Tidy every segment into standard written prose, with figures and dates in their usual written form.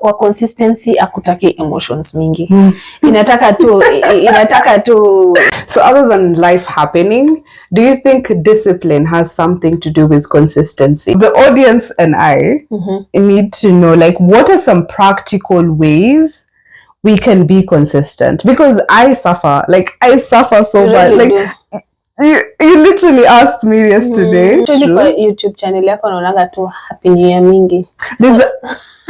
kwa consistency akutaki emotions mingi. Inataka tu. So other than life happening, do you think discipline has something to do with consistency? The audience and I need to know, like, what are some practical ways we can be consistent? Because I suffer so bad. Like, you literally asked me yesterday. Kwa YouTube channel yako naonaga tu happy new year mingi.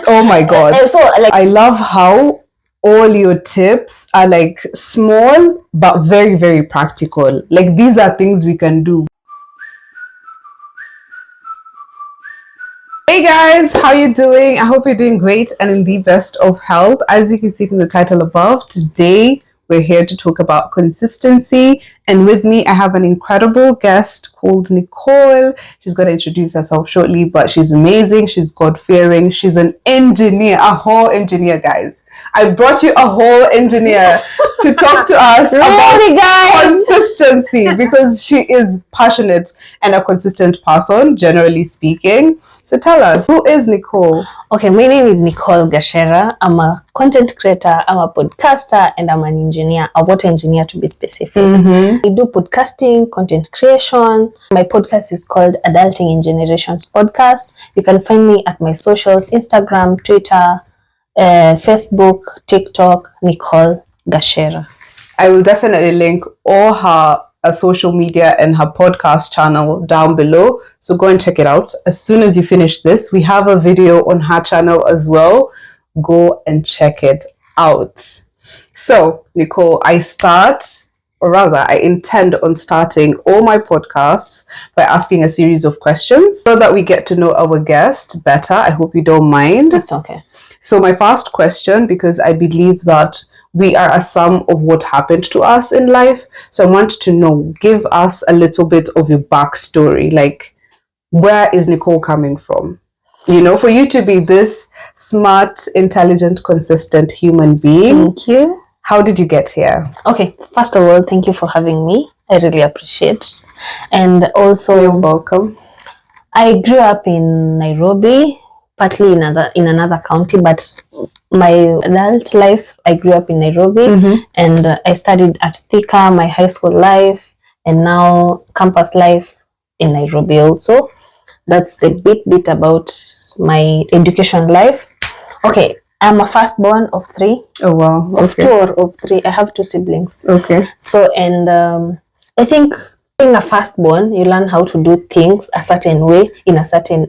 Oh my god. So like, I love how all your tips are like small but very, very practical. Like, these are things we can do. Hey guys, how you doing? I hope you're doing great and in the best of health. As you can see from the title above, today we're here to talk about consistency, and with me I have an incredible guest called Nicole. She's going to introduce herself shortly, but she's amazing. She's God-fearing. She's an engineer, a whole engineer, guys. I brought you a whole engineer to talk to us about consistency, because she is passionate and a consistent person, generally speaking. So tell us, who is Nicole? Okay, my name is Nicole Gashera. I'm a content creator, I'm a podcaster, and I'm an engineer, a water engineer to be specific. I do podcasting, content creation. My podcast is called Adulting in Generations Podcast. You can find me at my socials, Instagram, Twitter, Facebook, TikTok, Nicole Gashera. I will definitely link all her social media and her podcast channel down below, so go and check it out. As soon as you finish this, we have a video on her channel as well. Go and check it out. So Nicole, I intend on starting all my podcasts by asking a series of questions so that we get to know our guest better. I hope you don't mind. It's okay. So my first question, because I believe that we are a sum of what happened to us in life. So I want to know, give us a little bit of your backstory. Like, where is Nicole coming from? You know, for you to be this smart, intelligent, consistent human being. Thank you. How did you get here? Okay, first of all, thank you for having me. I really appreciate. And also, you're welcome. I grew up in Nairobi, partly in another county, but my adult life, I grew up in Nairobi, and I studied at TeeFam, my high school life, and now campus life in Nairobi also. That's the bit about my education life. Okay, I'm a firstborn of 3. Oh wow. Okay. Of 2 or of 3. I have 2 siblings. Okay. So, and I think being a firstborn, you learn how to do things a certain way, in a certain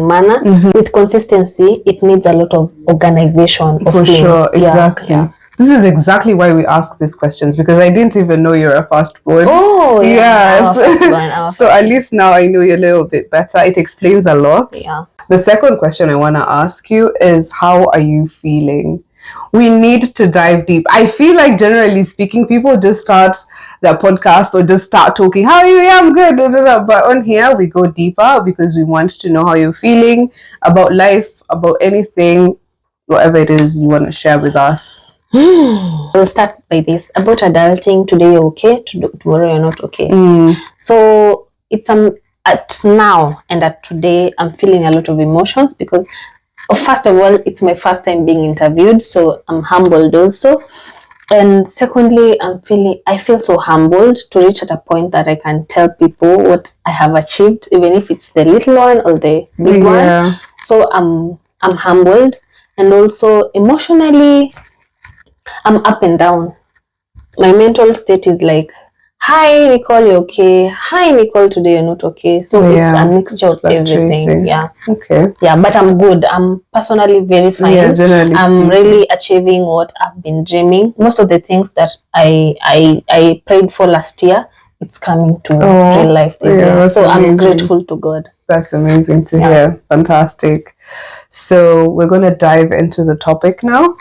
manner. With consistency, it needs a lot of organization of things. Sure, exactly. Yeah. This is exactly why we ask these questions, because I didn't even know you're a firstborn. Oh, yeah. Yes. So at least now I know you a little bit better. It explains a lot. Yeah. The second question I want to ask you is, how are you feeling? We need to dive deep. I feel like, generally speaking, people just start their podcast or just start talking, how are you? Yeah, I'm good. But on here, we go deeper because we want to know how you're feeling about life, about anything, whatever it is you want to share with us. We'll start by this. About adulting, today you're okay, tomorrow you're not okay. So it's at now and at today, I'm feeling a lot of emotions because, first of all, it's my first time being interviewed, so I'm humbled also. And secondly, I feel so humbled to reach at a point that I can tell people what I have achieved, even if it's the little one or the big one. So I'm humbled, and also emotionally, I'm up and down. My mental state is like, hi Nicole, you're okay. Hi Nicole, today you're not okay. So it's a mixture of everything. Yeah. Okay. Yeah, but I'm good. I'm personally very fine. Yeah, generally I'm really achieving what I've been dreaming. Most of the things that I prayed for last year, it's coming to real life this year. So amazing. I'm grateful to God. That's amazing to hear. Fantastic. So we're going to dive into the topic now.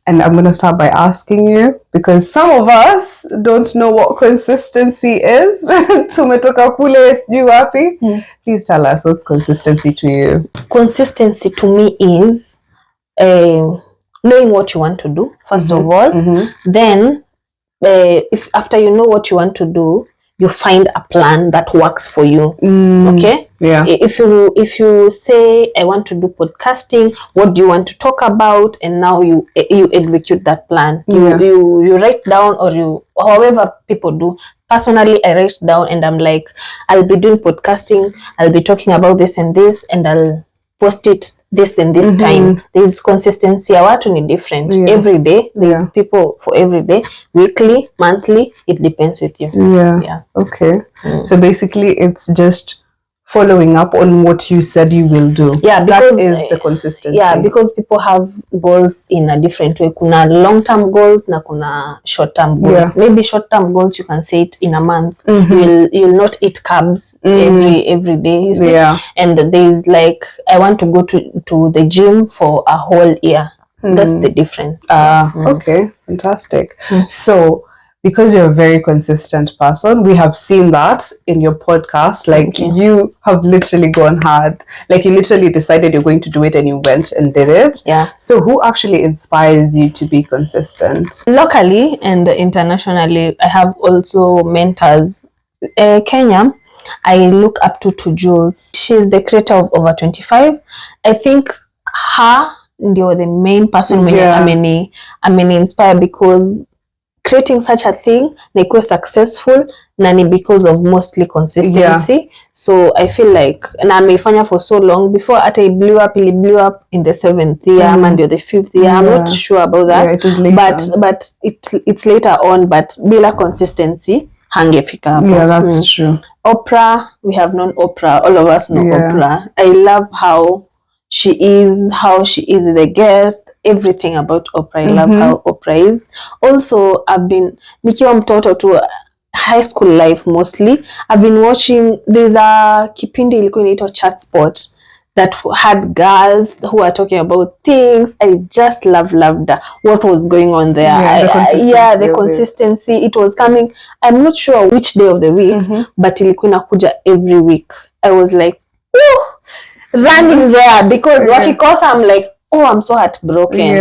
And I'm going to start by asking you, because some of us don't know what consistency is. Tumetoka kule sijui wapi. Please tell us, what's consistency to you? Consistency to me is knowing what you want to do, first of all. Then, if after you know what you want to do, you find a plan that works for you. Okay? Yeah. If you say, I want to do podcasting, what do you want to talk about? And now you execute that plan. You write down, or you, however people do. Personally, I write down and I'm like, I'll be doing podcasting, I'll be talking about this and this, and I'll post it this and this time. There's consistency. Our watu ni different. Every day, there's people for every day. Weekly, monthly, it depends with you. Yeah. Okay. So basically, it's just following up on what you said you will do. Yeah, because that is the consistency. Yeah, because people have goals in a different way. Kuna long-term goals na kuna short-term goals. Maybe short-term goals, you can say it in a month. You'll not eat carbs every day, you see. And there's like, I want to go to the gym for a whole year. That's the difference. Okay, fantastic. So, because you're a very consistent person, we have seen that in your podcast. Like, you have literally gone hard. Like, you literally decided you're going to do it and you went and did it. Yeah. So who actually inspires you to be consistent? Locally and internationally, I have also mentors. Kenya, I look up to Jules. She's the creator of Over 25. I think her ndio the main person ameni inspire, because creating such a thing na ikuwe successful na ni because of mostly consistency. So I feel like na ameifanya for so long. Before ata it blew up in the 7th year and the 5th year. I'm not sure about that. It was later but it's later on, but bila consistency hangefika hapo. Yeah, that's true. Oprah, we have known Oprah, all of us know Oprah. I love how she is the guest, everything about Oprah. I love how Oprah is. Also, I've been nikiwa mtoto to high school life mostly, I've been watching, there's a kipindi ilikuwa inaitwa Chat Spot that had girls who are talking about things. I just loved what was going on there. The consistency. It was coming, I'm not sure which day of the week, but ilikuwa inakuja every week. I was like, running there, because wakikosa, I'm like, oh, I'm so heartbroken.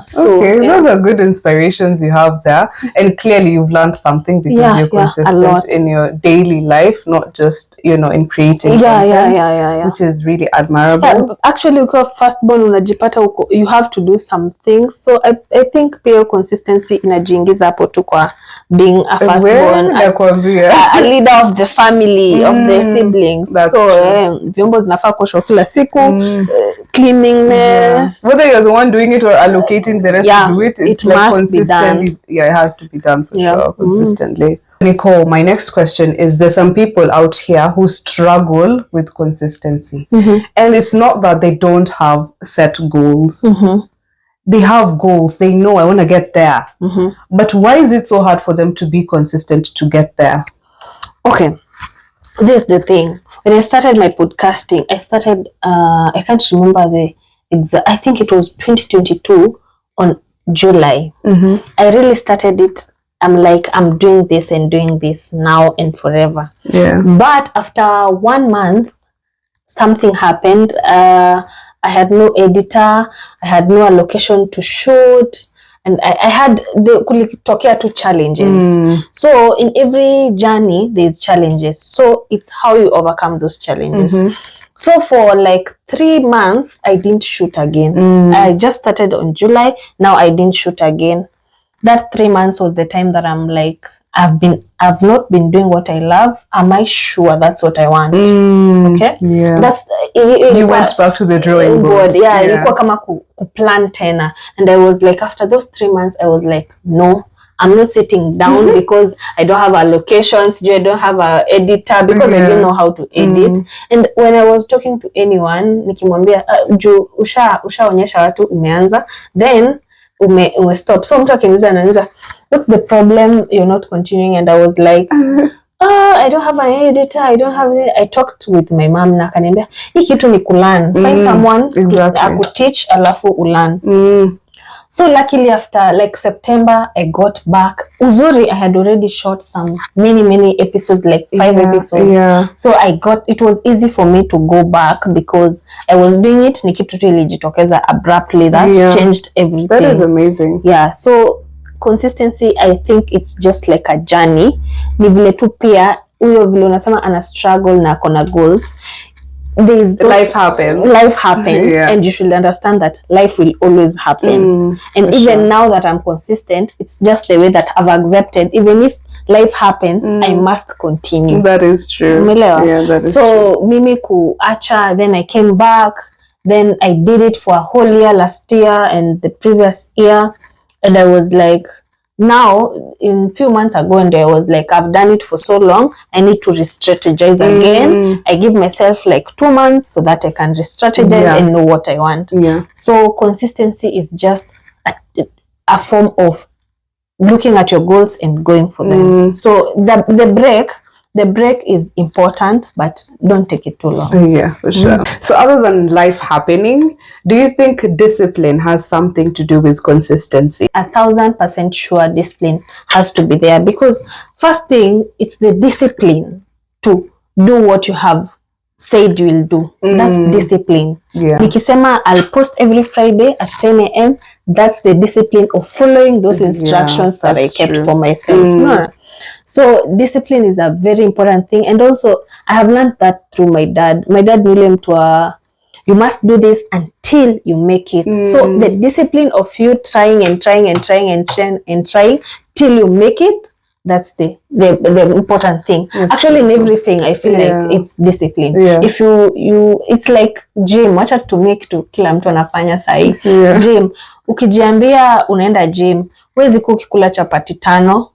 So those are good inspirations you have there, and clearly you've learned something because you're consistent in your daily life, not just in creating content, which is really admirable. Actually, ukiwa firstborn unajipata you have to do some things, so I think pia consistency inajiingiza hapo tu kwa being a firstborn, a leader of the family, of the siblings. So vyombo zinafaa kuoshwa kila siku, cleanlingness. Whether you're the one doing it or allocating the rest to do it, it's like must be done. It has to be done for sure, consistently. Nicole, my next question is, there's some people out here who struggle with consistency. And it's not that they don't have set goals. They have goals. They know, I want to get there. But why is it so hard for them to be consistent to get there? Okay, this is the thing. When I started my podcasting, I started, I can't remember the exact, I think it was 2022 on July. I really started it. I'm like, I'm doing this and doing this now and forever. But after 1 month, something happened. I had no editor, I had no allocation to shoot, and I had kulitokea two challenges. So in every journey, there's challenges. So it's how you overcome those challenges. So for like 3 months, I didn't shoot again. I just started on July. Now I didn't shoot again. That 3 months was the time that I'm like, I've not been doing what I love. Am I sure that's what I want? Okay? That's you went back to the drawing board. Ilikuwa kama kuplan tena. And I was like, after those 3 months, I was like, no, I'm not sitting down because I don't have allocations, I don't have an editor, because I don't know how to edit. And when I was talking to anyone, nikimwambia, ushaonyesha watu umeanza, then ume stop. So mtu akiniuliza, what's the problem, you're not continuing? And I was like, I don't have an editor, I talked with my mom na akaniambia, hii kitu ni kulearn. Find someone akuteach alafu ulearn. So luckily after like September, I got back. Uzuri, I had already shot some many episodes, like 5 episodes. So it was easy for me to go back because I was doing it. Nikitu ilijitokeza abruptly that changed everything. That is amazing. So consistency, I think it's just like a journey. Ni vile tu pia huyo vile unasema ana struggle na kona goals. Life happens. Yeah. And you should understand that life will always happen. And even now that I'm consistent, it's just the way that I've accepted. Even if life happens, I must continue. That is true. Yeah, that is so true. Mimi kuacha, then I came back, then I did it for a whole year last year and the previous year, and I was like, now in few months ago, and I was like, I've done it for so long, I need to re-strategize again. I give myself like 2 months so that I can re-strategize and know what I want. So consistency is just a form of looking at your goals and going for them. So the break is important, but don't take it too long. Yeah, for sure. So other than life happening, do you think discipline has something to do with consistency? 1000% sure discipline has to be there, because first thing, it's the discipline to do what you have said you will do. That's discipline. Nikisema I'll post every Friday at 10 a.m. That's the discipline of following those instructions that I kept for myself. So discipline is a very important thing, and also I have learned that through my dad. My dad knew him to you must do this until you make it. So the discipline of you trying till you make it, that's the important thing. Actually, in everything I feel like it's discipline. If you it's like gym. Wacha to make to kila mtu anafanya sahi. Gym, ukijiambia unaenda gym, wezi kukikula chapati 5,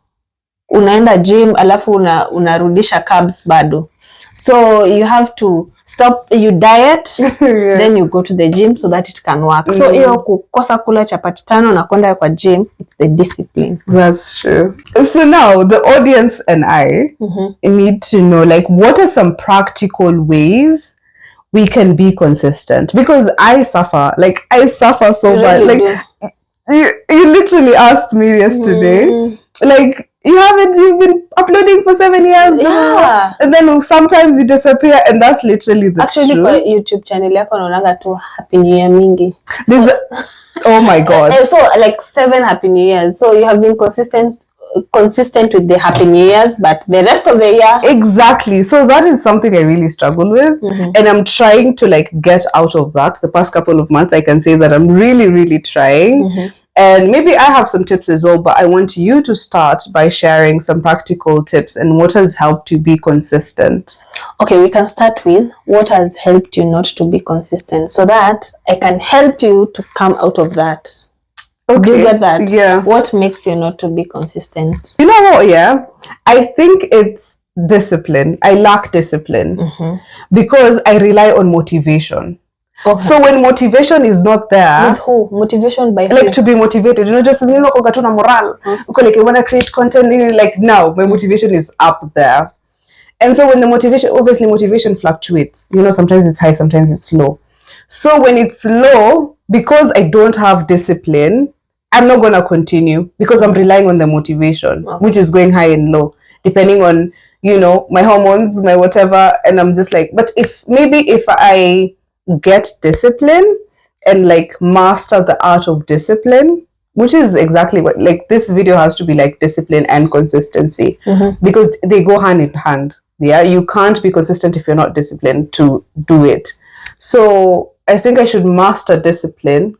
unaenda gym alafu unarudisha carbs bado. So you have to stop, you diet, then you go to the gym so that it can work. So hiyo kukosa kula chapati 5 na kwenda kwa gym, it's the discipline. That's true. So now the audience and I need to know, like, what are some practical ways we can be consistent? Because I suffer so bad. Really like you literally asked me yesterday, like, you've been uploading for 7 years now. And then sometimes you disappear, and that's literally the truth. Actually, kwa YouTube channel yako naonanga tu happy new year mingi. Oh my god. So like 7 happy new years. So you have been consistent with the happy new years, but the rest of the year. Exactly. So that is something I really struggle with, and I'm trying to like get out of that. The past couple of months, I can say that I'm really trying. And maybe I have some tips as well, but I want you to start by sharing some practical tips and what has helped you be consistent. Okay, we can start with what has helped you not to be consistent, so that I can help you to come out of that. Okay. Do you get that? Yeah. What makes you not to be consistent? You know what? Yeah, I think it's discipline. I lack discipline because I rely on motivation. Okay. So when motivation is not there, with who? Motivation by who? Like to be motivated, just as morale. Like I want to create content. Like now, my motivation is up there, and so when the motivation fluctuates. Sometimes it's high, sometimes it's low. So when it's low, because I don't have discipline, I'm not gonna continue because I'm relying on the motivation, which is going high and low, depending on my hormones, my whatever, and I'm just like, but if I get discipline and like master the art of discipline, which is exactly what like this video has to be like discipline and consistency, because they go hand in hand. You can't be consistent if you're not disciplined to do it. So I think I should master discipline,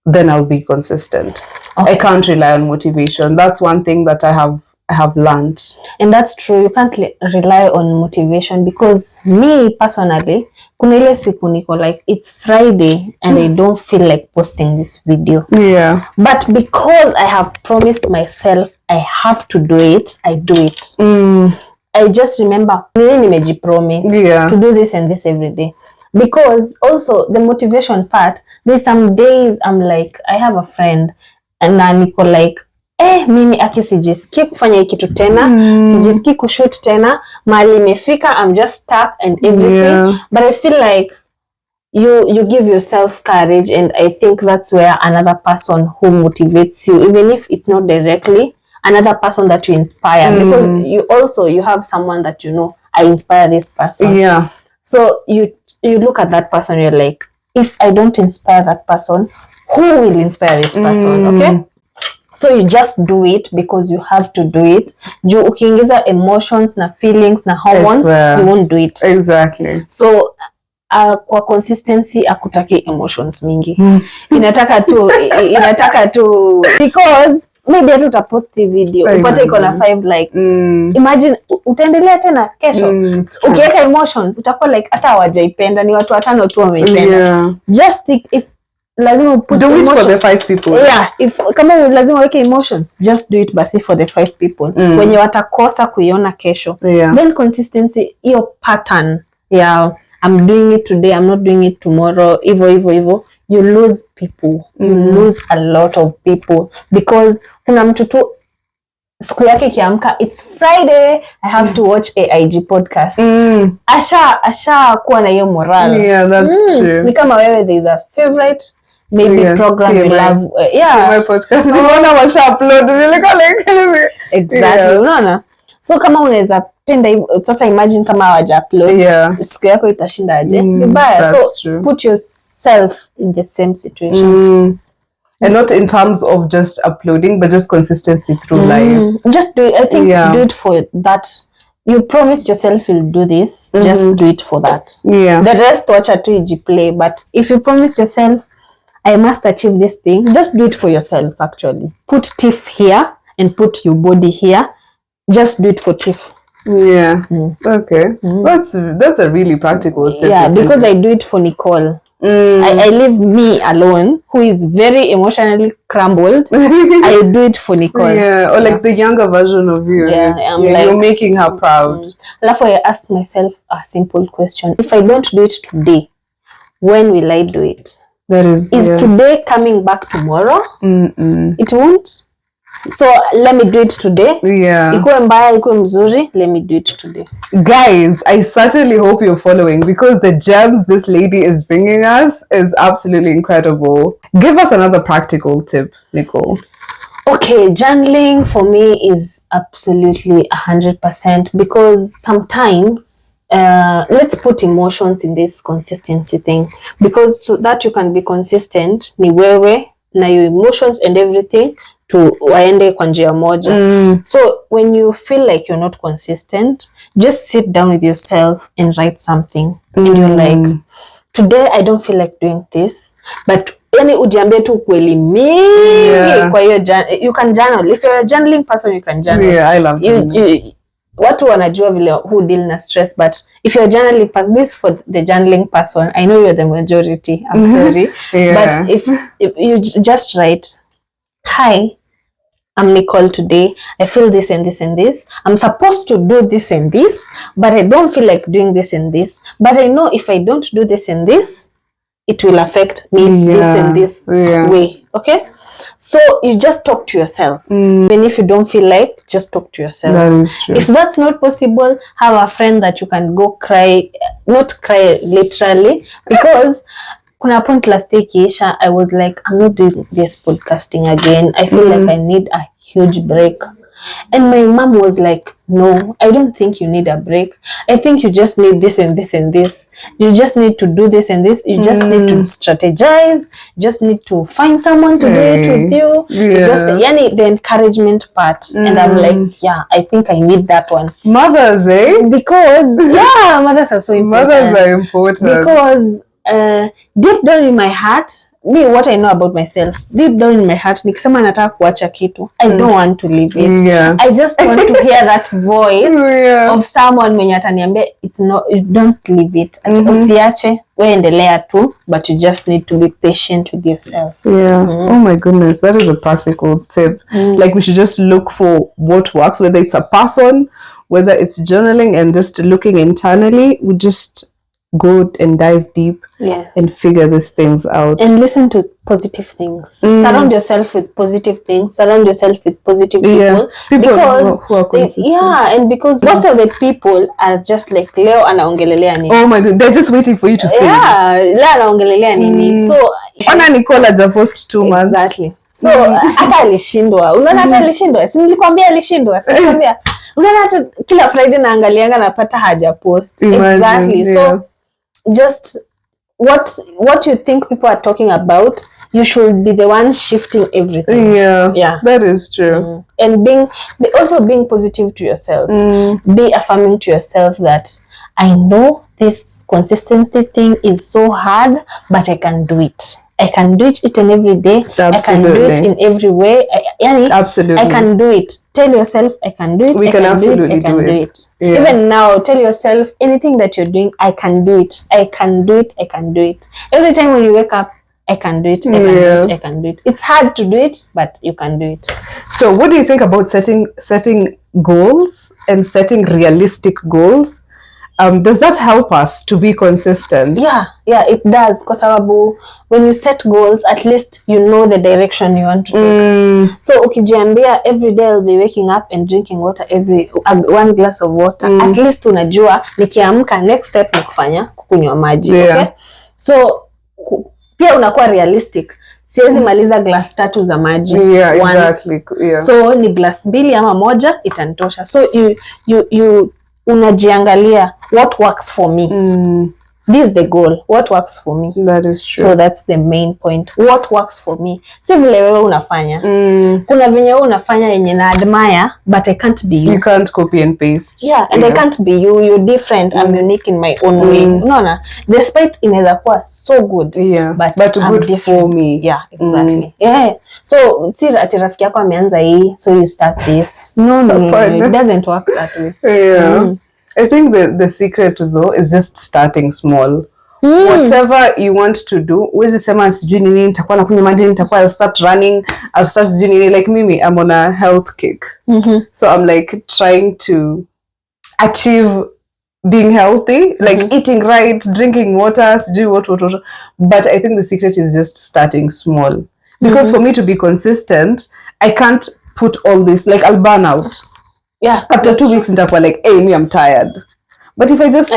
then I'll be consistent. I can't rely on motivation. That's one thing that I have learned. And that's true. You can't rely on motivation, because me personally, kuna ile siku niko like it's Friday and I don't feel like posting this video. Yeah. But because I have promised myself I have to do it, I do it. I just remember nimejipromise to do this and this every day. Because also the motivation part, there's some days I'm like, I have a friend and niko like, mimi aki sijiski kufanya hiki kitu tena, sijiski kushoot tena, mali imefika, I'm just stuck and everything. But I feel like you give yourself courage, and I think that's where another person who motivates you, even if it's not directly, another person that you inspire, because you have someone that I inspire this person. Yeah. So you look at that person, you're like, if I don't inspire that person, who will inspire this person? Okay. So you just do it because you have to do it. Juu ukiingiza emotions na feelings na hormones, you won't do it. Exactly. So kwa consistency akutaki emotions mingi. Inataka tu because maybe hata utapost video upate iko na 5 likes. Imagine utaendelea tena kesho. Ukiweka emotions utakuwa like hata hawajaipenda, ni watu 5 tu wameipenda. Just think if lazima put do it for the 5 people. Yeah, if kama lazima weke emotions, just do it basi for the 5 people wenye watakosa kuiona kesho. Then consistency, your pattern. Yeah, I'm doing it today, I'm not doing it tomorrow. Evo. You lose people. You lose a lot of people because kuna mtu tu siku yake kiamka, it's Friday, I have to watch AIG podcast. Asha kuwa na hiyo morale. Yeah, that's true. Ni kama wewe, there is a favorite maybe program you love. My podcast. Unaona washa upload like exactly. Unaona? So kama unaweza penda sasa, imagine kama hawaja upload, siku yako itashinda aje? Vibaya. So true. Put yourself in the same situation. And not in terms of just uploading, but just consistency through life. Just do it. I think do it for that. You promised yourself you'll do this. Just do it for that. The rest wacha tu ijiplay. But if you promise yourself, I must achieve this thing, just do it for yourself actually. Put TeeFam here and put your body here. Just do it for TeeFam. Okay. That's a really practical tip. Because I do it for Nicole. I leave me alone, who is very emotionally crumbled. I do it for Nicole. Or like the younger version of you. Like, you're making her proud. Therefore, I ask myself a simple question: if I don't do it today, when will I do it? That is today coming back tomorrow? It won't. So let me do it today. Ikuwe mbaya, ikuwe mzuri, let me do it today. Guys, I certainly hope you're following because the gems this lady is bringing us is absolutely incredible. Give us another practical tip, Nicole. Okay, journaling for me is absolutely 100% because sometimes let's put emotions in this consistency thing, because so that you can be consistent ni wewe na your emotions and everything to waende kwa njia moja. So when you feel like you're not consistent, just sit down with yourself and write something. And you're like, today I don't feel like doing this, but yani ujiambie tu kweli mingi kwa hiyo you can journal. If you're a journaling person, you can journal. I love journaling. Watu wanajua vile who deal na stress, but if you're a journaling person, this for the journaling person, I know you're the majority, I'm sorry. But if you just write, hi, I'm Nicole today. I feel this and this and this. I'm supposed to do this and this, but I don't feel like doing this and this. But I know if I don't do this and this, it will affect me this and this way. Okay? So you just talk to yourself. Even if you don't feel like, just talk to yourself. That is true. If that's not possible, have a friend that you can go cry, not cry literally, because kuna point last day kiisha, I was like, I'm not doing this podcasting again. I feel like I need a huge break. And my mom was like, no, I don't think you need a break. I think you just need this and this and this. You just need to do this and this. You just need to strategize. You just need to find someone to do it with you. You just, yani, the encouragement part. And I'm like, yeah, I think I need that one. Mothers, eh? Because, mothers are so important. Mothers are important. Because deep down in my heart, me, what I know about myself, deep down in my heart, nikisema nataka kuacha kitu, I don't want to leave it. I just want to hear that voice of someone mwenye ataniambia, it's not, you don't leave it. Usiache, we endelea tu, but you just need to be patient with yourself. Oh my goodness, that is a practical tip. Like we should just look for what works, whether it's a person, whether it's journaling and just looking internally. We just go and dive deep and figure these things out. And listen to positive things. Surround yourself with positive things. Surround yourself with positive people. Because who are consistent. And because most of the people are just like, leo anaongelelea nini. Oh my God, they're just waiting for you to feel. Leo anaongelelea nini. So ona Nicole aja post 2 months. Exactly. So hata alishindwa. Unaona hata alishindwa. Si nilikwambia alishindwa. Sikuambia. Unaona hata kila Friday naangalianga napata haja post. Exactly. So just what you think people are talking about, you should be the one shifting everything. Yeah, that is true. And also being positive to yourself. Be affirming to yourself that I know this consistency thing is so hard, but I can do it. I can do it each and every day. Absolutely. I can do it in every way. Absolutely. I can do it. Tell yourself, I can do it. We can absolutely I can do it. Yeah. Even now, tell yourself anything that you're doing, I can do it. I can do it. I can do it. Every time when you wake up, I can do it. I can do it. I can do it. It's hard to do it, but you can do it. So what do you think about setting goals and setting realistic goals? Does that help us to be consistent? Yeah, it does. Kwa sababu when you set goals, at least you know the direction you want to take. So ukijiambia every day I'll be waking up and drinking water one glass of water. At least unajua nikiamka next step ni kufanya kukunywa maji. Okay? So pia unakuwa realistic. Siwezi maliza glass 3 za maji once. Exactly. Yeah. So ni glass 2 ama 1 itanitosha. So you unajiangalia what works for me. This is the goal. What works for me? That is true. So that's the main point. What works for me? Si vile wewe unafanya. Kuna venye wewe unafanya yenye na admire, but I can't be you. You can't copy and paste. Yeah, and I can't be you. You're different. I'm unique in my own way. Unaona? Despite inaweza kuwa so good. Yeah. But I'm good different for me. Yeah, exactly. Yeah. So si ati rafiki yako ameanza hii, so you start this. No. It doesn't work that way. Yeah. I think the secret though is just starting small. Whatever you want to do, uwezi sema sijui nini nitakuwa nakunywa maji, nitakuwa I'll start running, I'll start sijui nini. Like mimi, I'm on a health kick. So I'm like trying to achieve being healthy, like eating right, drinking water, sijui what. But I think the secret is just starting small. Because for me to be consistent, I can't put all this, like I'll burn out. Yeah. After 2 weeks, nitakuwa like, hey, I'm tired. But if I just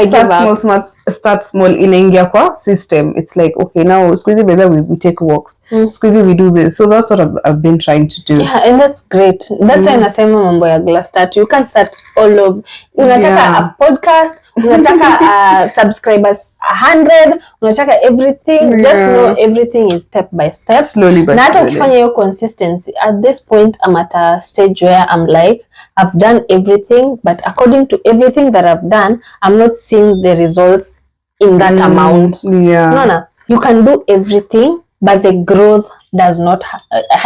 start small, inaingia kwa system, it's like, okay, now squeezy better we take walks. Squeezy we do this. So that's what I've been trying to do. Yeah, and that's great. That's why nasema mambo ya glass start. You can't start all of. Unataka a podcast, unataka subscribers 100, unataka everything. Just know everything is step by step. Slowly but na hata ukifanya hiyo consistency, at this point I'm at a stage where I'm like, I've done everything, but according to everything that I've done, I'm not seeing the results in that amount. No, you can do everything, but the growth does not.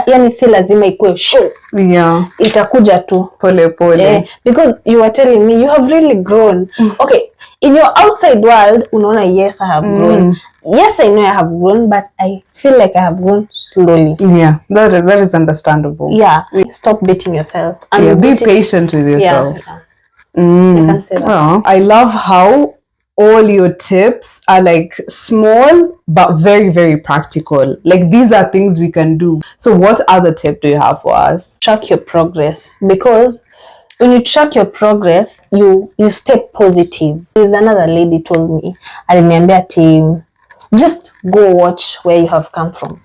Yani si lazima ikuwe show. Yeah. Itakuja tu pole. Because you are telling me you have really grown. Okay, in your outside world, unaona yes I have grown. Yes, I know I have grown, but I feel like I have grown slowly. Yeah, that is understandable. Yeah, stop beating yourself. And be patient with yourself. I can say that. Well, I love how all your tips are like small but very, very practical. Like these are things we can do. So what other tip do you have for us? Track your progress, because when you track your progress, you stay positive. There's another lady told me, aliniambia ati just go watch where you have come from.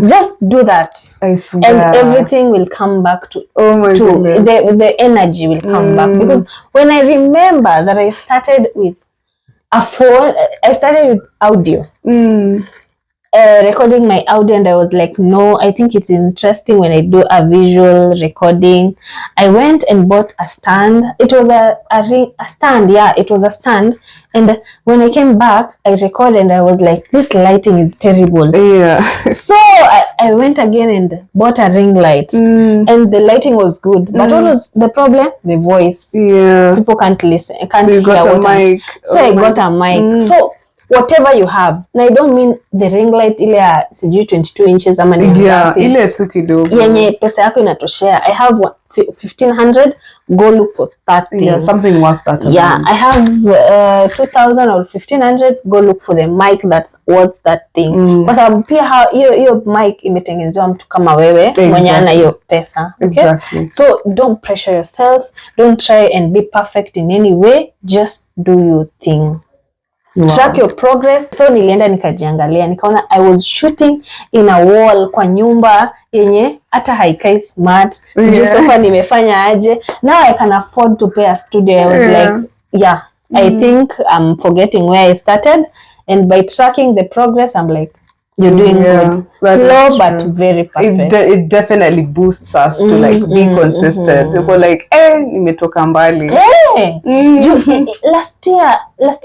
Just do that. I swear. And everything will come back to the energy will come back. Because when I remember that I started with a phone, I started with audio. Recording my audio, and I was like, no, I think it's interesting when I do a visual recording. I went and bought a stand. It was a stand. Yeah, it was a stand. And when I came back, I recorded and I was like, this lighting is terrible. Yeah. So I went again and bought a ring light. And the lighting was good. But what was the problem? The voice. Yeah. People can't listen. I can't hear what I'm... So I got a mic. So whatever you have. And I don't mean the ring light ile ya sijui 22 inches ama ni ile tu kidogo. Yenye pesa yako inatoshea. I have 1500, go look for that thing. Yeah, something worth that. Yeah, I have 2000 or 1500, go look for the mic that's worth that thing. Kwa sababu pia hiyo mic imetengenezewa mtu kama wewe mwenye ana hiyo pesa. Okay? Exactly. So don't pressure yourself. Don't try and be perfect in any way. Just do your thing. Wow. Track your progress. So nilienda nikajiangalia, nikaona I was shooting in a wall kwa nyumba yenye hata haikai smart. Sijui sofa nimefanya aje. Now I can afford to pay a studio. I was like, I think I'm forgetting where I started. And by tracking the progress, I'm like, you're doing good. Slow but very perfect. It definitely boosts us to like be consistent. People like, nimetoka mbali. Last year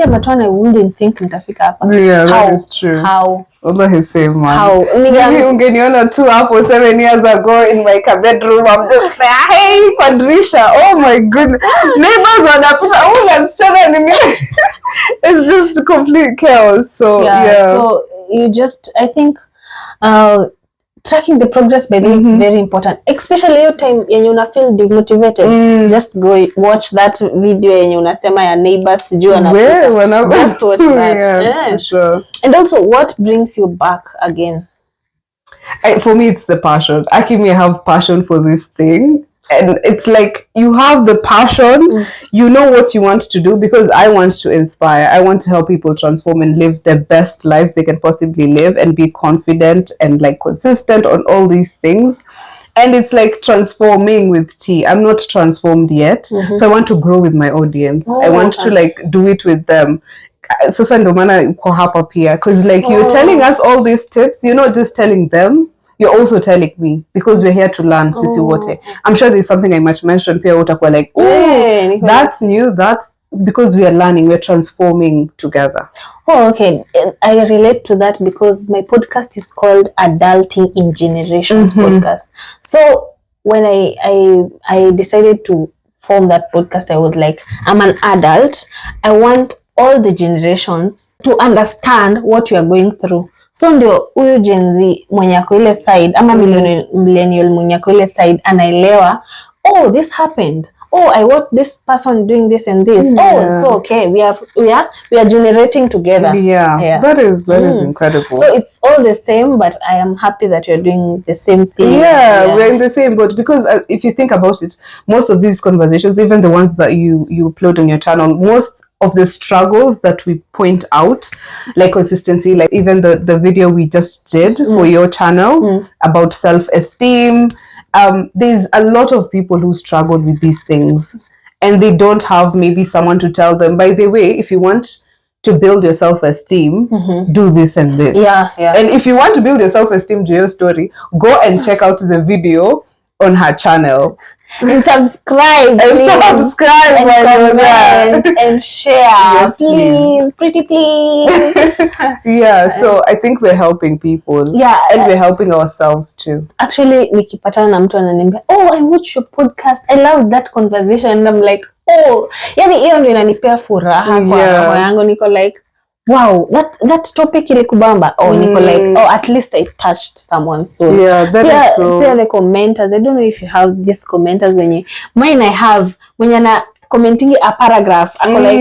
Matwana, I wouldn't think nitafika hapa. Yeah, that is true. How? Allah is same, man. How? Maybe ungeniona 2 hapo 7 years ago in my bedroom, I'm just there, hey, Padrisha, oh my goodness. Neighbors wanapita, it's just complete chaos. So yeah. So you just, I think, tracking the progress by then is very important, especially your time yenye una feel demotivated. Just go watch that video yenye unasema ya neighbors sijui anapita. Just watch that. Yeah, for sure. And also, what brings you back again? For me, it's the passion. Akimi, I have passion for this thing. And it's like you have the passion, you know what you want to do, because I want to inspire. I want to help people transform and live their best lives they can possibly live and be confident and like consistent on all these things. And it's like transforming with tea. I'm not transformed yet. So I want to grow with my audience. I want to like do it with them. Sasa ndo maana uko hapa pia, because like you're telling us all these tips, you're not just telling them, you're also telling me, because we're here to learn. Sisi wote, I'm sure there's something I might mention pia utakuwa like, that's new, that's because we are learning, we're transforming together. Okay, I relate to that because my podcast is called Adulting in Generations podcast. So when I decided to form that podcast, I was like, I'm an adult, I want all the generations to understand what you are going through. So ndio huyu Gen Z mwenye ako ile side ama millennial mwenye ako ile side anaelewa, oh, this happened, oh, I watched this person doing this and this. Oh, so okay, we are generating together. Yeah. That is incredible. So it's all the same, but I am happy that you're doing the same thing. Yeah, we're in the same boat, because if you think about it, most of these conversations, even the ones that you upload on your channel, most of the struggles that we point out, like consistency, like even the video we just did for your channel about self-esteem, there's a lot of people who struggled with these things and they don't have maybe someone to tell them, by the way, if you want to build your self-esteem, do this and this. And if you want to build your self-esteem, to your story, go and check out the video on her channel. And subscribe, and comment and share. Yes, please. Pretty please. So I think we're helping people. And we're helping ourselves too. Actually, nikipatana na mtu ananiambia, oh, I watch your podcast, I love that conversation, and I'm like, oh, yani hiyo ndio inanipea furaha kwa roho yangu. Niko like, wow, that topic ilikubamba. Oh, niko like, oh, at least I touched someone. So that is so. The commenters, I don't know if you have these commenters wenye, mine I have, when na commenting a paragraph, ako like,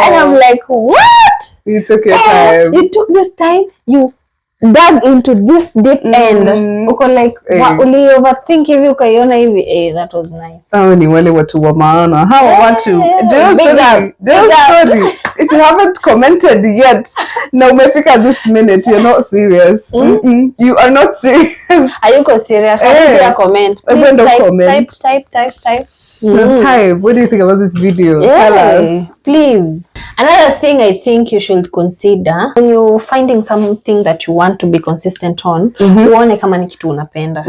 and I'm like, what? You took your time. You took this time, you dug into this deep end. Uko like, uli overthink hivi ukaiona hivi. That was nice. Ni wale watu wa maana. How want to? Just story. If you haven't commented yet, na umefika this minute, you're not serious. You are not serious. Ayuko serious. Comment. Please type. Type. What do you think about this video? Tell us. Please. Another thing I think you should consider when you're finding something that you want to be consistent on, uone kama ni kitu unapenda.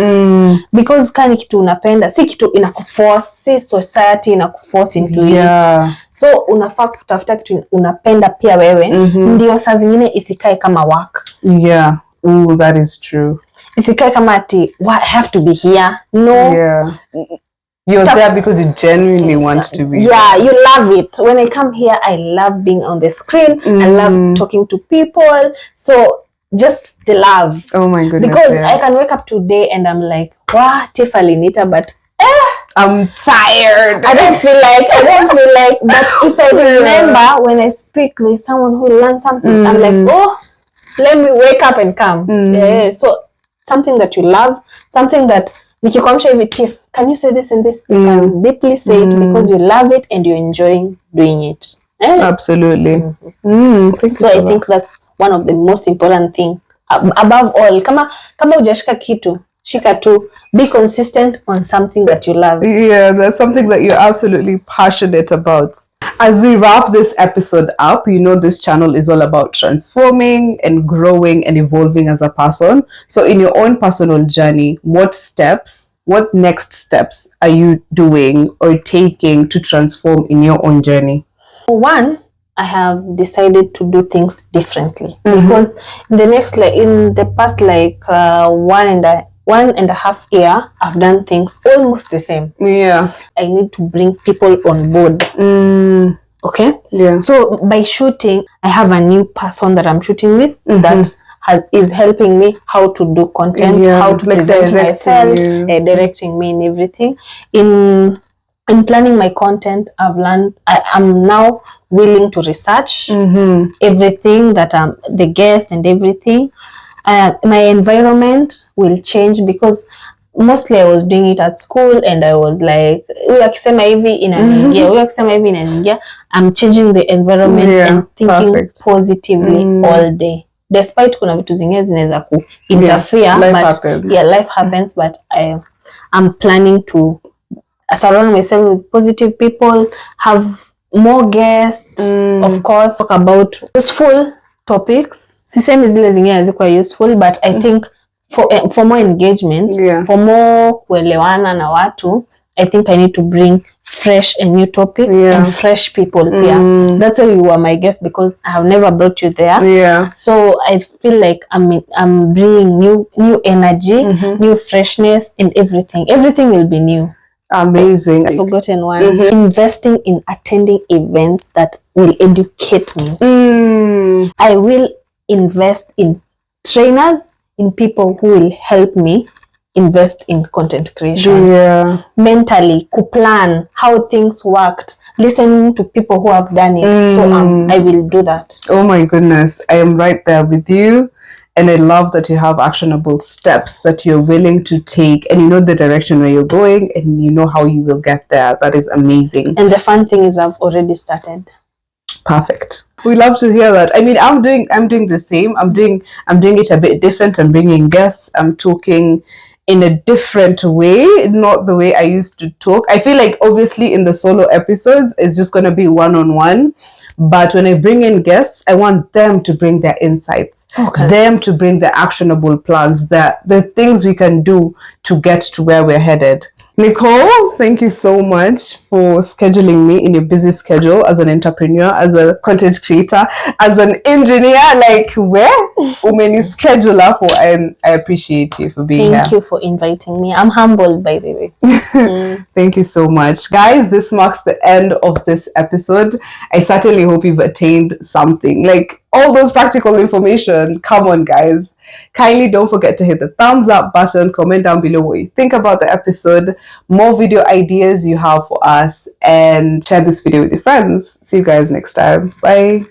Because kama ni kitu unapenda, si kitu inakuforce, si society inakuforce into it. So unafaa kutafuta kitu unapenda pia wewe, ndio saa zingine isikae kama work. That is true. Isikae kama ati, I have to be here. No. You're there because you genuinely want to be. You love it. When I come here, I love being on the screen. I love talking to people. So just the love. Oh my goodness. Because I can wake up today and I'm like, wow, Tifa Linita, but I'm tired. I don't feel like, but if I remember when I speak, there's someone who learned something. I'm like, oh, let me wake up and come. So something that you love, something that nikikwamsha hivi, Tiff, can you say this and this? You can deeply say it because you love it and you're enjoying doing it. Absolutely. So I think that's one of the most important thing. Above all, kama hujashika kitu, shika tu. Be consistent on something that you love. That's something that you're absolutely passionate about. As we wrap this episode up, you know this channel is all about transforming and growing and evolving as a person. So in your own personal journey, what next steps are you doing or taking to transform in your own journey? One, I have decided to do things differently because in the past 1.5 year, I've done things almost the same. Yeah. I need to bring people on board. Okay. Yeah. So by shooting, I have a new person that I'm shooting with that is helping me how to do content, how to present myself, directing me in everything. In planning my content, I've learned. I'm now willing to research everything that the guest and everything. My environment will change because mostly I was doing it at school and I was like, I'm changing the environment and thinking positively all day. Despite kuna vitu zingine zinaweza ku interfere, life happens, but I'm planning to surround myself with positive people, have more guests, of course, talk about useful topics. Sisemi zile zingine hazikuwa useful, but I think for more engagement, for more kuelewana na watu, I think I need to bring fresh and new topics and fresh people here. That's why you are my guest, because I have never brought you there. So I feel like I'm bringing new energy, new freshness in everything. Everything will be new. Amazing. I've forgotten one. Investing in attending events that will educate me. I will invest in trainers, in people who will help me invest in content creation. Mentally, to plan how things worked, listening to people who have done it. So I will do that. Oh my goodness, I am right there with you. And I love that you have actionable steps that you're willing to take, and you know the direction where you're going, and you know how you will get there. That is amazing. And the fun thing is I've already started. Perfect. We love to hear that. I mean, I'm doing the same. I'm doing it a bit different. I'm bringing guests. I'm talking in a different way, not the way I used to talk. I feel like obviously in the solo episodes, it's just going to be one-on-one. But when I bring in guests, I want them to bring their insights, them to bring the actionable plans, the things we can do to get to where we're headed. Nicole, thank you so much for scheduling me in your busy schedule as an entrepreneur, as a content creator, as an engineer. Like, where? Umeni schedule up, and I appreciate you for being here. Thank you for inviting me. I'm humbled, by the way. Thank you so much. Guys, this marks the end of this episode. I certainly hope you've attained something. Like, all those practical information. Come on, guys. Kindly don't forget to hit the thumbs up button, comment down below what you think about the episode, more video ideas you have for us, and share this video with your friends. See you guys next time. Bye.